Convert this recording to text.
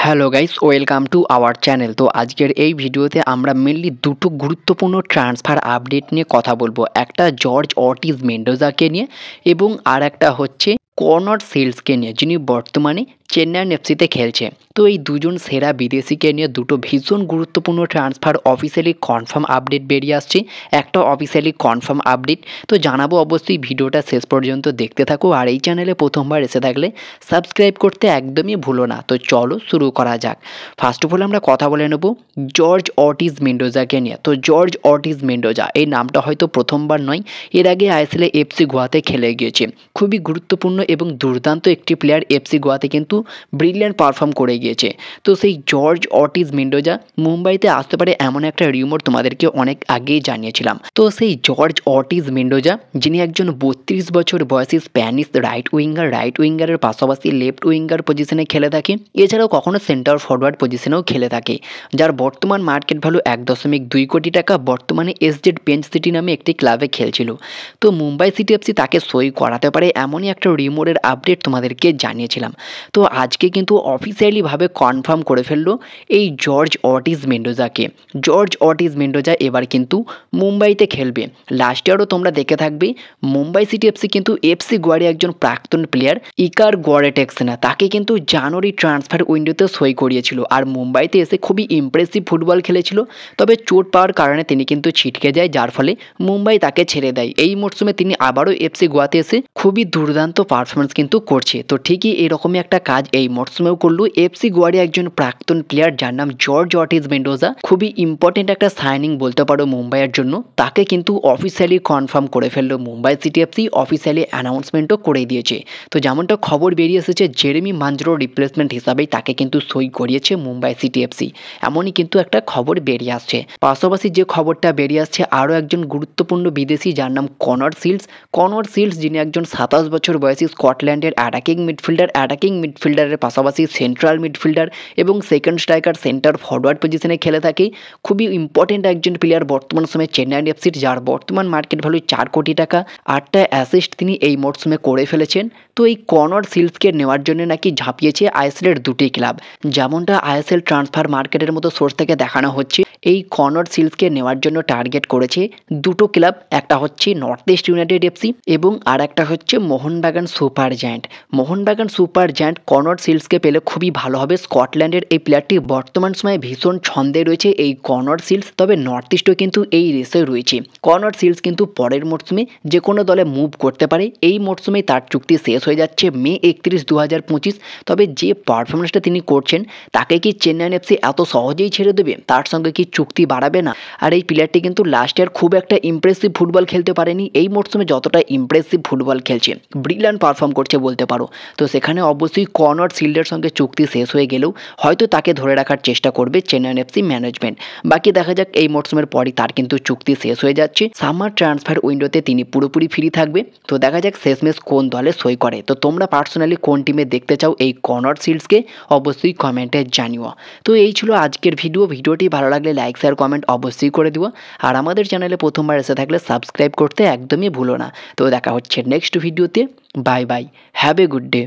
Hello guys, welcome to our channel. তো আজকের এই ভিডিওতে আমরা মেনলি দুটো গুরুত্বপূর্ণ ট্রান্সফার আপডেট নিয়ে কথা বলবো। একটা জর্জ অর্টিজ মেন্ডোজাকে নিয়ে এবং আর একটা হচ্ছে কনর সিলসকে নিয়ে, যিনি বর্তমানে চেন্নাই এফসিতে খেলছে। তো এই দুজন সেরা বিদেশিকে নিয়ে দুটো ভীষণ গুরুত্বপূর্ণ ট্রান্সফার অফিসিয়ালি কনফার্ম আপডেট বেরিয়ে আসছে। একটা অফিসিয়ালি কনফার্ম আপডেট তো জানাবো, অবশ্যই ভিডিওটা শেষ পর্যন্ত দেখতে থাকো। আর এই চ্যানেলে প্রথমবার এসে থাকলে সাবস্ক্রাইব করতে একদমই ভুলো না। তো চলো শুরু করা যাক। ফার্স্ট অফ অল আমরা কথা বলে নেব জর্জ অর্টিজ মেন্ডোজাকে নিয়ে। তো জর্জ অর্টিজ মেন্ডোজা এই নামটা হয়তো প্রথমবার নয়, এর আগে আইএসএলে এফসি গোয়াতে খেলে গিয়েছে। খুবই গুরুত্বপূর্ণ এবং দুর্দান্ত একটি প্লেয়ার, এফসি গোয়াতে কিন্তু ব্রিলিয়ান্ট পারফর্ম করে গিয়েছে। তো সেই জর্জ অর্টিজ মেন্ডোজা মুম্বাইতে আসতে পারে এমন একটা রিউমার তোমাদেরকে অনেক আগেই জানিয়েছিলাম। তো সেই জর্জ অর্টিজ মেন্ডোজা, যিনি একজন 32 বছর বয়সী স্প্যানিশ রাইট উইঙ্গারের পাশাপাশি লেফট উইঙ্গার পজিশনে খেলে থাকে, এছাড়াও কখনো সেন্টার ফরওয়ার্ড পজিশনেও খেলে থাকে, যার বর্তমান মার্কেট ভ্যালু 1.2 কোটি টাকা। বর্তমানে এসজেড পেঞ্চ সিটি নামে একটি ক্লাবে খেলছিল। তো মুম্বাই সিটি এফসি তাকে সই করাতে পারে এমনই একটা রিউমারের আপডেট তোমাদেরকে জানিয়েছিলাম। তো আজকে কিন্তু অফিসিয়ালিভাবে কনফার্ম করে ফেললো এই জর্জ অর্টিজ মেন্ডোজাকে। জর্জ অর্টিজ মেন্ডোজা এবার কিন্তু মুম্বাইতে খেলবে। লাস্ট ইয়ারও তোমরা দেখে থাকবে মুম্বাই সিটি এফসি কিন্তু এফসি গোয়ারে একজন প্রাক্তন প্লেয়ার ইকার গোয়ারেটেক্সেনা, তাকে কিন্তু জানুয়ারি ট্রান্সফার উইন্ডোতে সই করিয়েছিল। আর মুম্বাইতে এসে খুবই ইমপ্রেসিভ ফুটবল খেলেছিল, তবে চোট পাওয়ার কারণে তিনি কিন্তু ছিটকে যায়, যার ফলে মুম্বাই তাকে ছেড়ে দেয়। এই মরশুমে তিনি আবারও এফসি গোয়াতে এসে খুবই দুর্দান্ত পারফরমেন্স কিন্তু করছে। তো ঠিকই এরকমই একটা কাজ এই মরশুমেও করলো এফসি গোয়ারে একজন প্রাক্তন প্লেয়ার, যার নাম জর্জ অর্টিজ মেন্ডোজা। খুবই ইম্পর্টেন্ট একটা সাইনিং বলতে পারো মুম্বাইয়ের জন্য। তাকে কিন্তু অফিসিয়ালি কনফার্ম করে ফেললো মুম্বাই সিটি এফসি, অফিসিয়ালি অ্যানাউন্সমেন্টও করে দিয়েছে। তো যেমনটা খবর বেরিয়ে এসেছে, জেরেমি মাঞ্জরোর রিপ্লেসমেন্ট হিসাবেই তাকে কিন্তু সই করিয়েছে মুম্বাই সিটি এফসি, এমনই কিন্তু একটা খবর বেরিয়ে আসছে। পাশাপাশি যে খবরটা বেরিয়ে আসছে, আরও একজন গুরুত্বপূর্ণ বিদেশি, যার নাম কনর সিলস, যিনি একজন 27 বছর বয়সী স্কটল্যান্ডের অ্যাটাকিং মিডফিল্ডারের পাশাপাশি সেন্ট্রাল মিডফিল্ডার এবং সেকেন্ড স্ট্রাইকার সেন্টার ফরওয়ার্ড পজিশনে খেলে থাকে। খুবই ইম্পর্টেন্ট একজন প্লেয়ার বর্তমান সময়ে চেন্নাই এফসির, যার বর্তমান মার্কেট ভ্যালু 4 কোটি টাকা। 8টা অ্যাসিস্ট তিনি এই মরশুমে করে ফেলেছেন। তো এই কনর সিলসকে নেওয়ার জন্য নাকি ঝাঁপিয়েছে আইএসএলের দুটি ক্লাব। যেমনটা আইএসএল ট্রান্সফার মার্কেটের মতো সোর্স থেকে দেখানো হচ্ছে, এই কনর সিলসকে নেওয়ার জন্য টার্গেট করেছে দুটো ক্লাব। একটা হচ্ছে নর্থ ইস্ট ইউনাইটেড এফসি এবং আর একটা হচ্ছে মোহনবাগান সুপার জায়ান্ট। কনর সিলসকে পেলে খুবই ভালো হবে। স্কটল্যান্ডের এই প্লেয়ারটি বর্তমান সময়ে ভীষণ ছন্দে রয়েছে এই কনর সিলস, তবে নর্থ ইস্টও কিন্তু এই রেসে রয়েছে। কনর সিলস কিন্তু পরের মরশুমে যে কোনো দলে মুভ করতে পারে। এই মরশুমে তার চুক্তি শেষ হয়ে যাচ্ছে মে 31, 2025। তবে যে পারফরমেন্সটা তিনি করছেন, তাকে কি চেন্নাই এফসি এত সহজেই ছেড়ে দেবে? তার সঙ্গে কি চুক্তি বাড়াবে না? আর এই প্লেয়ারটি কিন্তু লাস্ট ইয়ার খুব একটা ইমপ্রেসিভ ফুটবল খেলতে পারেনি, এই মরশুমে যতটা ইমপ্রেসিভ ফুটবল খেলছে, ব্রিলিয়ান্ট পারফর্ম করছে বলতে পারো। তো সেখানে অবশ্যই কনর সিলসের সঙ্গে চুক্তি শেষ হয়ে গেলেও হয়তো তাকে ধরে রাখার চেষ্টা করবে চেন্নাই এফসি ম্যানেজমেন্ট। বাকি দেখা যাক, এই মরশুমের পরই তার কিন্তু চুক্তি শেষ হয়ে যাচ্ছে। সামার ট্রান্সফার উইন্ডোতে তিনি পুরোপুরি ফ্রি থাকবে। তো দেখা যাক শেষমেশ কোন দলে সই করে। তো তোমরা পার্সোনালি কোন টিমে দেখতে চাও এই কনর সিলসকে, অবশ্যই কমেন্টে জানিও। তো এই ছিল আজকের ভিডিওটি ভালো লাগলে লাইক শেয়ার কমেন্ট অবশ্যই করে দিও। আর আমাদের চ্যানেলে প্রথমবার এসে থাকলে সাবস্ক্রাইব করতে একদমই ভুলো না। তো দেখা হচ্ছে নেক্সট ভিডিওতে। Bye bye, have a good day.